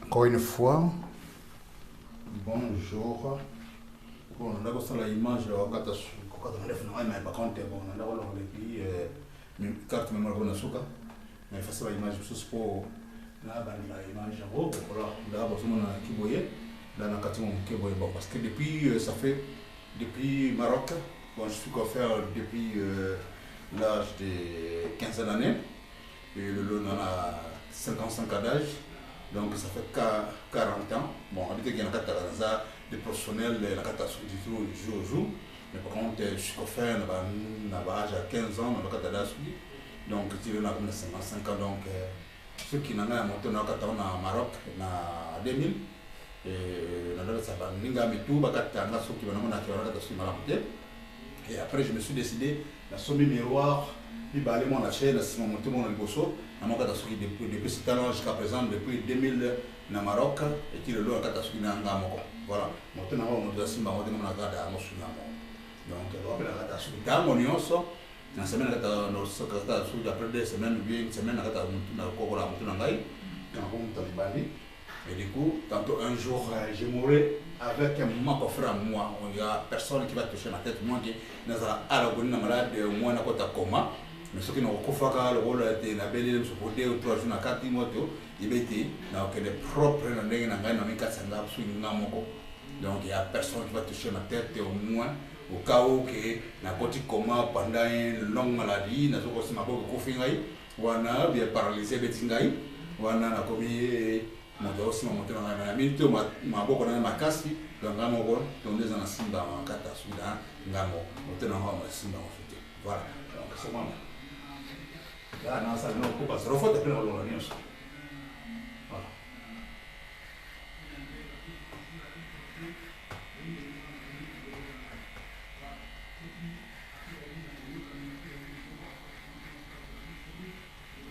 Encore une fois, bonjour. Bon, on a posté l'image quand on a fait mais par contre, bon, on a regardé depuis carte mémoire qu'on a souka, mais face à l'image sur sport, là, l'image en haut, voilà, là, parce qu'on a kiboyé, là, on a quatre kiboyé, bon, parce que depuis, ça fait depuis Maroc, bon, je suis coiffeur depuis l'âge de 15 d'années, et le lot, on a 55 ans d'âge. Donc ça fait 40 ans. Bon, habitué qu'il y a des professionnels, la catastrophe du jour au jour. Mais par contre, je suis coiffeur, on a âge à 15 ans, on a catastrophe. Donc, tu veux, on a 55 ans. Donc, ceux qui n'ont pas monté dans le Maroc, en 2000, et après, je me suis décidé, la somme miroir, il va aller mon chaîne, la monté mon bosso. Depuis ce temps jusqu'à présent, depuis 2000 au Maroc, et qui est le lot de Katasui Nangamoko. Voilà, maintenant on doit s'y marrer dans la gare à Mosunamo. Donc, la Katasui Tamonioso, la semaine après 2 semaines, une semaine, à Kokola Mutunangai, et du coup, tantôt un jour, je mourrai avec mon coffre à moi. Il n'y a personne qui va toucher ma tête. Moi, qui n'a pas malade, moi, n'a pas coma. Mais ce qui n'a pas fait le rôle de la belle, se poser ou 3 jours à 4 mois, il était donc les propres donc il n'y a personne qui va toucher ma tête au moins au cas où que na koti coma pendant une longue maladie, na soko sima boko kofingai, wana bien paralysé betingai, wana na komi moto aussi monter dans la minute ma boko na makasi donc ngamo ko tondeza na simba makata suda ngamo moto na ma simba ofite. Voilà. Donc c'est moi. Là, non, ça ne peut pas se refaire après la Voilà.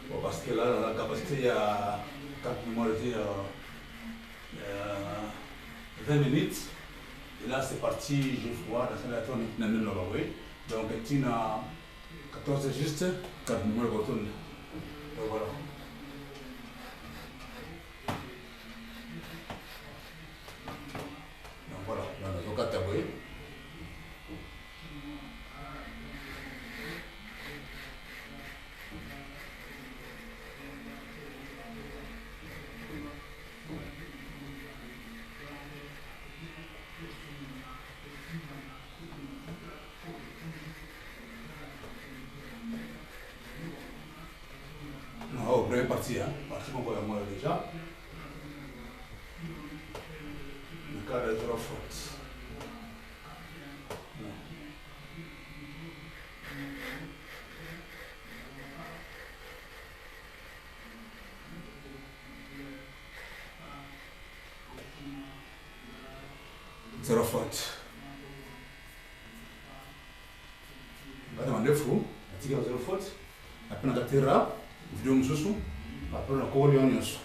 Bon, parce que là, la capacité, il y a, quand moi je dis, 20 minutes. Et là, c'est parti, je vois, dans la tourne, donc, il y a 14 juste, quand moi je retourne. Donc voilà. Donc voilà, dans le cas taboué. Non, première partie, hein. Partie qu'on voit moi déjà. Le cas de zéro faute. Zéro faute. On va demander fou. On va dire zéro faute. Après, on va tirer là. Vidéo mususu. Après, on va courir en yos.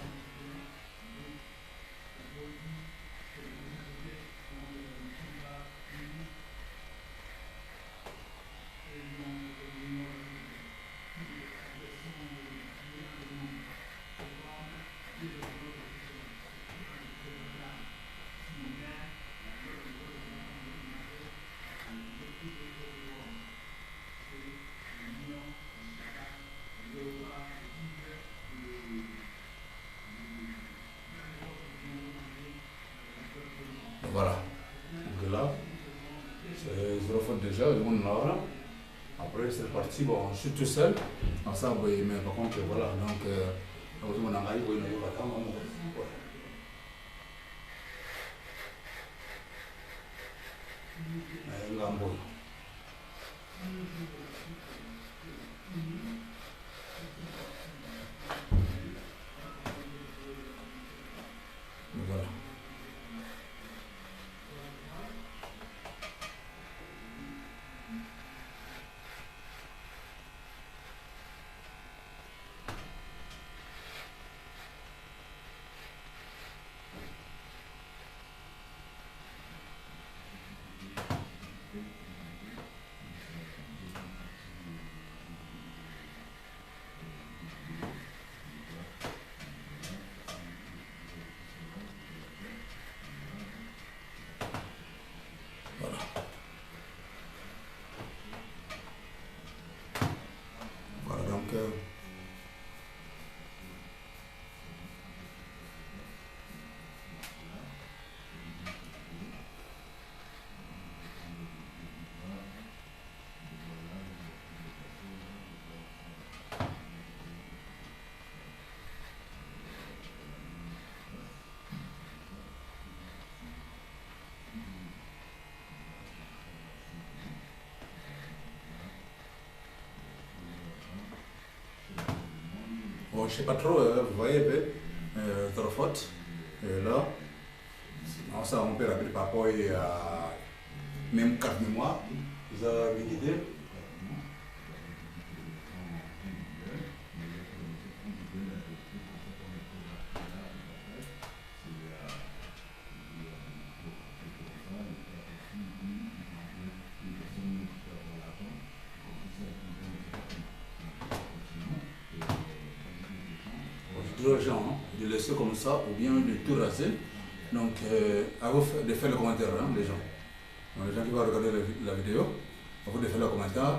Voilà. Donc là, c'est zéro faute déjà, on est là. Après, c'est parti. Bon, je suis tout seul. En ça, oui, mais par contre, voilà. Donc, on a arrivé, on a pas tant. Voilà. bon, je sais pas trop, vous voyez, trop faute. Et là, ça on peut rappeler par rapport à même carte mémoire, vous avez guidé. Les gens de laisser comme ça ou bien de tout raser. Donc, à vous de faire le commentaire, hein, les gens. Donc, les gens qui vont regarder la vidéo, à vous de faire le commentaire.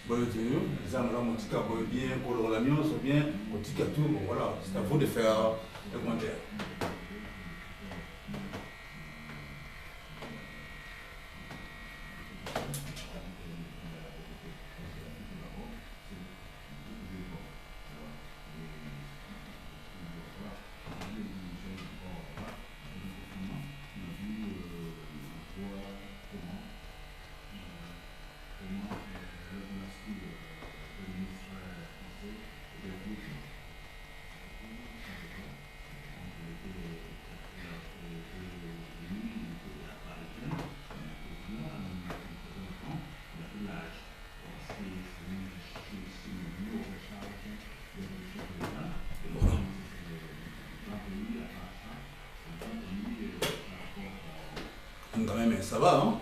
Bon, les gens vont bien pour l'agneau, ou bien au petit tout. Voilà, c'est à vous de faire le commentaire. Quand même, ça va, hein?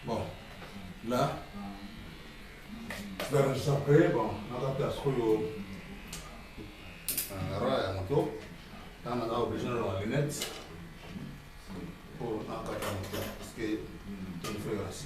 Bon, là, après, bon, on va faire ce qu'on a à mon tour. Là, on a obligé de la lunette pour un cadre parce que c'est une fréquence.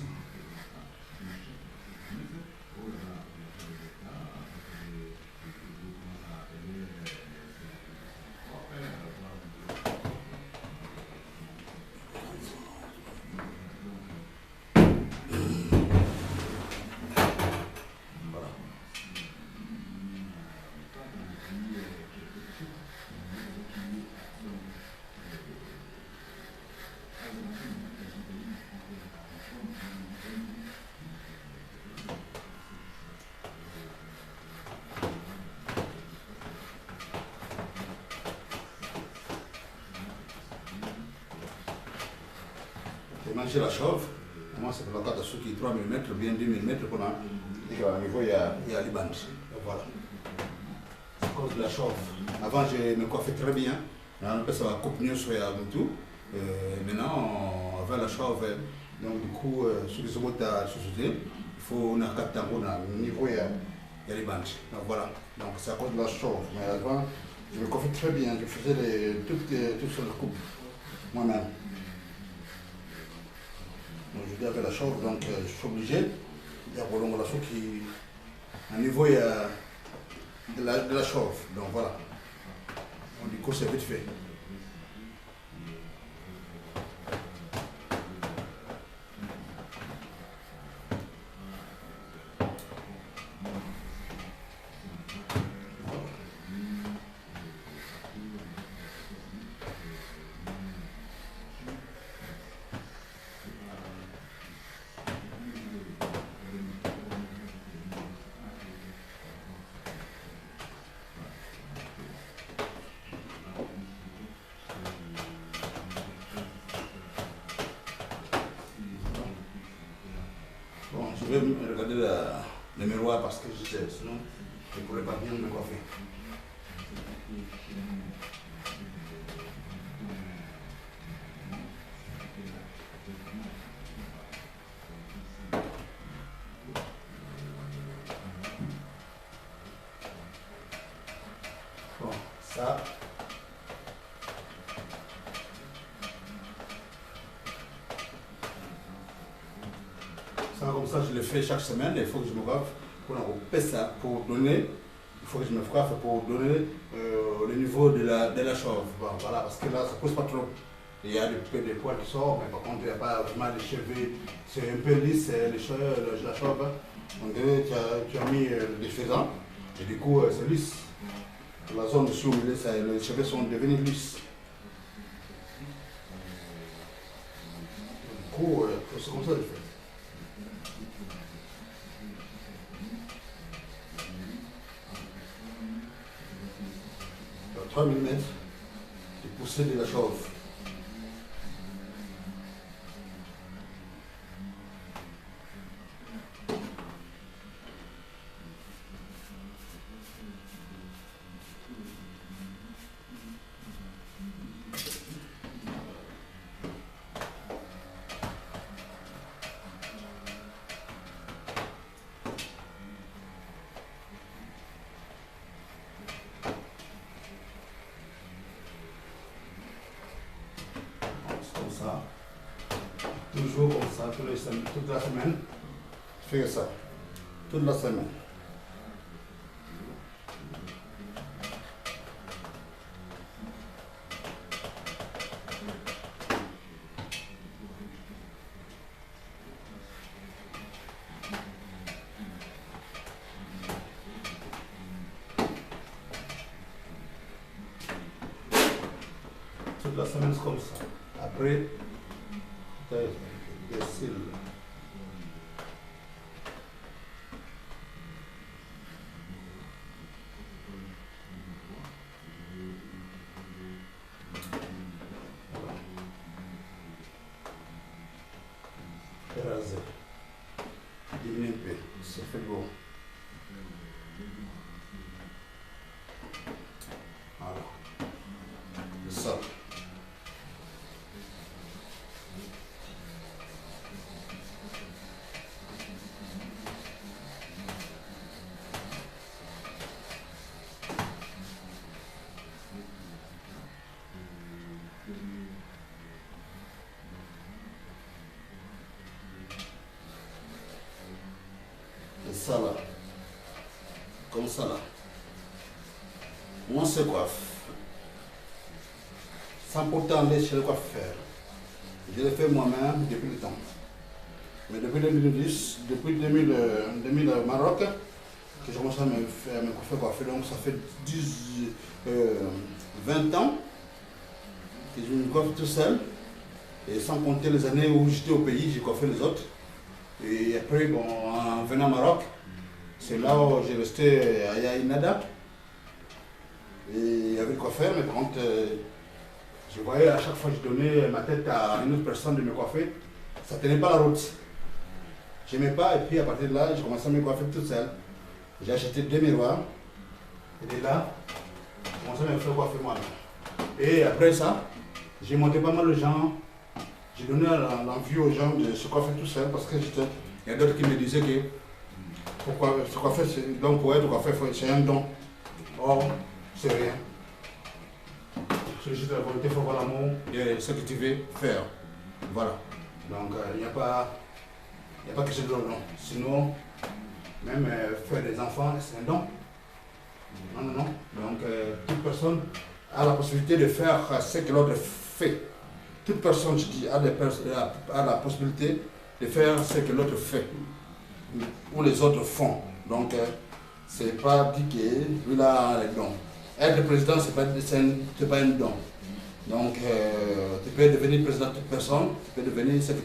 Manger la chauve, moi c'est pour la carte de ceux qui 3 mm, bien 2 mm pour au niveau il y a les bandes. Voilà. C'est à cause de la chauve. Avant je me coiffais très bien, on peut savoir coupe mieux sur tout. Maintenant, avec la chauve, donc du coup, sur les autres sociétés, il faut une carte tango au niveau il y a les bandes. Donc voilà. Donc c'est à cause de la chauve. Mais avant, je me coiffais très bien, je faisais toutes sur les coupes moi-même. Donc, je dis avec la chauve, donc je suis obligé. Il y a la chauve qui. À niveau il y a de la chauve. Donc voilà. Donc, du coup, c'est vite fait. Je vais regarder le miroir parce que sinon je ne pourrais pas bien me coiffer. Bon, ça. Ça, comme ça, je le fais chaque semaine. Il faut que je me coiffe pour ça, pour donner. Il faut que je me coiffe pour donner le niveau de la chauve. Bon, voilà, parce que là, ça ne pousse pas trop. Il y a des poils qui sortent, mais par contre, il n'y a pas vraiment de cheveux. C'est un peu lisse, la chauve. Donc, tu as mis des faisans, et du coup, c'est lisse. La zone dessous, les cheveux sont devenus lisses. Du coup, c'est comme ça que je fais. 3 mm de poussée de la chauve. Comme ça, toujours comme ça, toute la semaine, je fais ça, toute la semaine. Toute la semaine, c'est comme ça. Après, des cils. Raser. Diminuer un peu, ça fait beau. Voilà. C'est ça. Ça là, comme ça là, on se coiffe, sans pourtant aller chez le coiffeur. Je l'ai fait moi-même depuis le temps. Mais depuis 2010, depuis 2000 au Maroc, que j'ai commencé à me coiffer, donc ça fait 20 ans que je me coiffe tout seul. Et sans compter les années où j'étais au pays, j'ai coiffé les autres. Et après, bon, en venant au Maroc, c'est là où j'ai resté à Yaïnada. Et il y avait le coiffeur, mais par contre, je voyais à chaque fois que je donnais ma tête à une autre personne de me coiffer, ça ne tenait pas la route. Je n'aimais pas, et puis à partir de là, j'ai commencé à me coiffer tout seul. J'ai acheté 2 miroirs, et de là, j'ai commencé à me faire coiffer moi-même. Et après ça, j'ai monté pas mal de gens. J'ai donné l'envie aux gens de se coiffer tout seul parce que il y a d'autres qui me disaient que pourquoi se coiffer, donc pour être coiffé, c'est un don. Or, c'est rien. C'est juste la volonté, il faut voir l'amour et ce que tu veux faire. Voilà. Donc, il n'y a pas que c'est de don. Sinon, même faire des enfants, c'est un don. Non, non, non. Donc, toute personne a la possibilité de faire ce que l'autre fait. Toute personne, je dis, a la possibilité de faire ce que l'autre fait, ou les autres font. Donc, c'est pas dit que lui a les dons. Être président, c'est pas un don. Donc, tu peux devenir président de toute personne, tu peux devenir ce que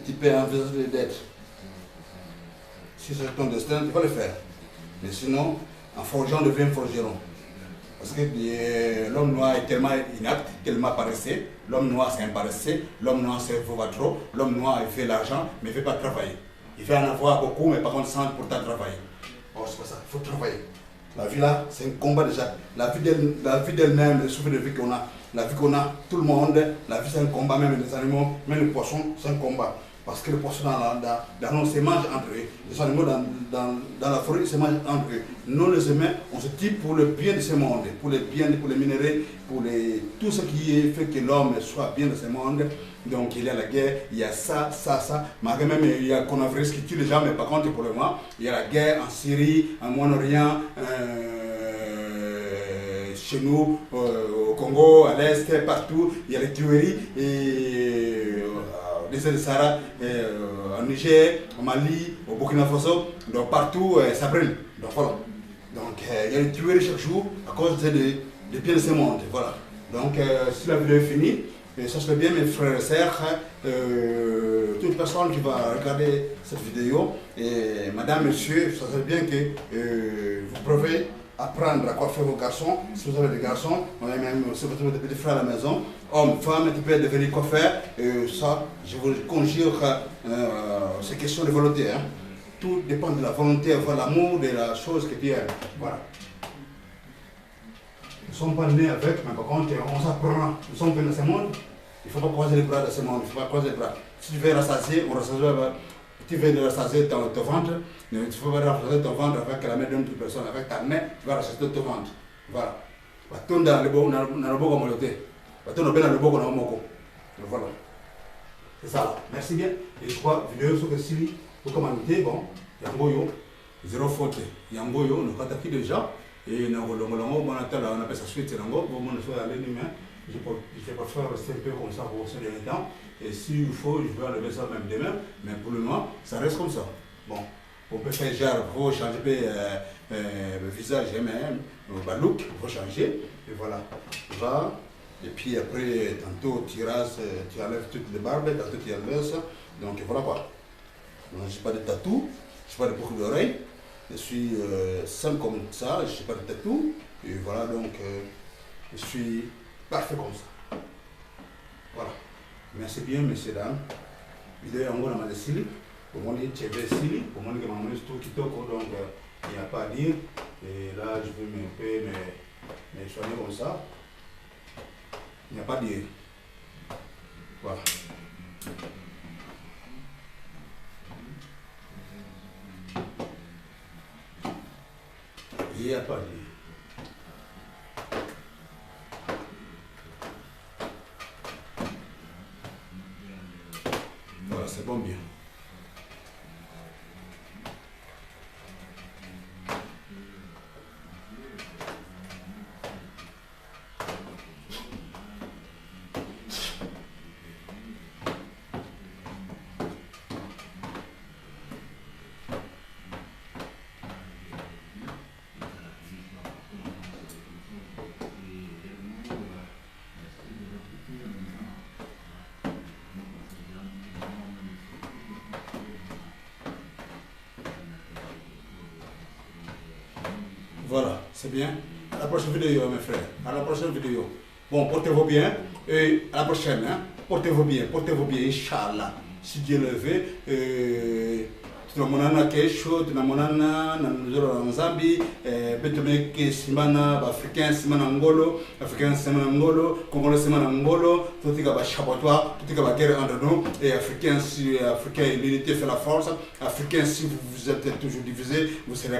tu peux envisager d'être. Si c'est ton destin, tu vas le faire. Mais sinon, en forgeant, devient forgeron. Parce que l'homme noir est tellement inapte, tellement paresseux. L'homme noir, c'est un paresseux. L'homme noir, c'est un trop. L'homme noir, il fait l'argent, mais il ne fait pas travailler. Il va en avoir beaucoup, mais par contre sans pourtant travailler. Bon, c'est pas ça, il faut travailler. La vie là, c'est un combat déjà. La vie d'elle-même, le souffle de vie qu'on a, la vie qu'on a, tout le monde, la vie c'est un combat, même les animaux, même les poissons, c'est un combat. Parce que les poissons dans l'eau se mangent entre eux. Les animaux dans la forêt se mangent entre eux. Nous les humains, on se dit pour le bien de ce monde, pour le bien, pour les minéraux, pour tout ce qui fait que l'homme soit bien de ce monde. Donc il y a la guerre, il y a ça. Malgré même il y a coronavirus qui tue les gens, mais par contre pour le moment, il y a la guerre en Syrie, en Moyen-Orient, chez nous, au Congo, à l'Est, partout. Il y a les tueries et désert de Sahara, en Niger, au Mali, au Burkina Faso, donc partout ça brûle. Donc voilà. Donc il y a des tueries chaque jour à cause des biens de ce monde. Voilà. Donc si la vidéo est finie, sachez bien mes frères et sœurs, toute personne qui va regarder cette vidéo, et madame, monsieur, sachez bien que vous pouvez apprendre à coiffer vos garçons, si vous avez des garçons, même si vous avez des petits frères à la maison, hommes, femmes, qui peuvent devenir coiffeurs, ça, je vous conjure, c'est question de volonté. Hein. Tout dépend de la volonté, de l'amour, de la chose que Dieu aime. Voilà. Nous ne sommes pas nés avec, mais par contre, on s'apprend. Nous sommes venus dans ce monde, il ne faut pas croiser les bras de ce monde, il ne faut pas croiser les bras. Si tu veux rassasier, on rassasiera. Tu veux de rassasier ton ventre, mais tu ne faut pas rassasier ton ventre avec la main d'une personne, avec ta main, tu vas rassasier ton ventre. Voilà. Tu vas dans le beau comme le thé. Tu vas dans le beau comme le moko. Voilà. C'est ça. Merci bien. Et je crois, vidéo sur le Sili, pour commenter, bon, Yangoyo, zéro faute. Yangoyo, nous avons déjà. Et nous on appelle ça suite, bon, on soit allé nous-mêmes. Je vais pas faire rester un peu comme ça pour ce dernier temps. Et s'il faut, je vais enlever ça même demain. Mais pour le moment, ça reste comme ça. Bon, on peut faire genre, il faut changer le visage, le look, il faut changer. Et voilà. Va. Et puis après, tantôt tu enlèves toutes les barbes, tantôt tu enlèves ça. Donc voilà quoi. Je n'ai pas de tatou, je n'ai pas de boucle d'oreille. Je suis simple comme ça, je n'ai pas de tatou. Et voilà, donc je suis parfait comme ça. Voilà. Merci bien, messieurs, dames. Vidéo en gros, on a des cils. Pour moi, il y a des cils. Pour moi, il y a tout qui toque, donc il n'y a pas à dire. Et là, je vais me soigner comme ça. Il n'y a pas à dire. Voilà. Il n'y a pas à dire. Voilà, c'est bon bien. Voilà, c'est bien. À la prochaine vidéo, mes frères. À la prochaine vidéo. Bon, portez-vous bien. Et à la prochaine. Hein? Portez-vous bien, Inch'Allah. Si Dieu le veut. Tunamonana kesho, tunamonana na mzoro wa Zambie, betumeke simana africain simana ngolo, africain simana ngolo, congolais simana ngolo, tutika ba chabotois, tutika ba guerre entre nous, et africain si africain l'unité fait la force, africain si vous êtes toujours divisé, vous ne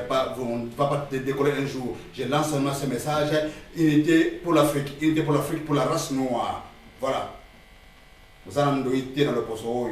va pas décoller un jour. Je lance seulement ce message, unité pour l'Afrique, pour la race noire. Voilà. Vous allez nous dans le poste.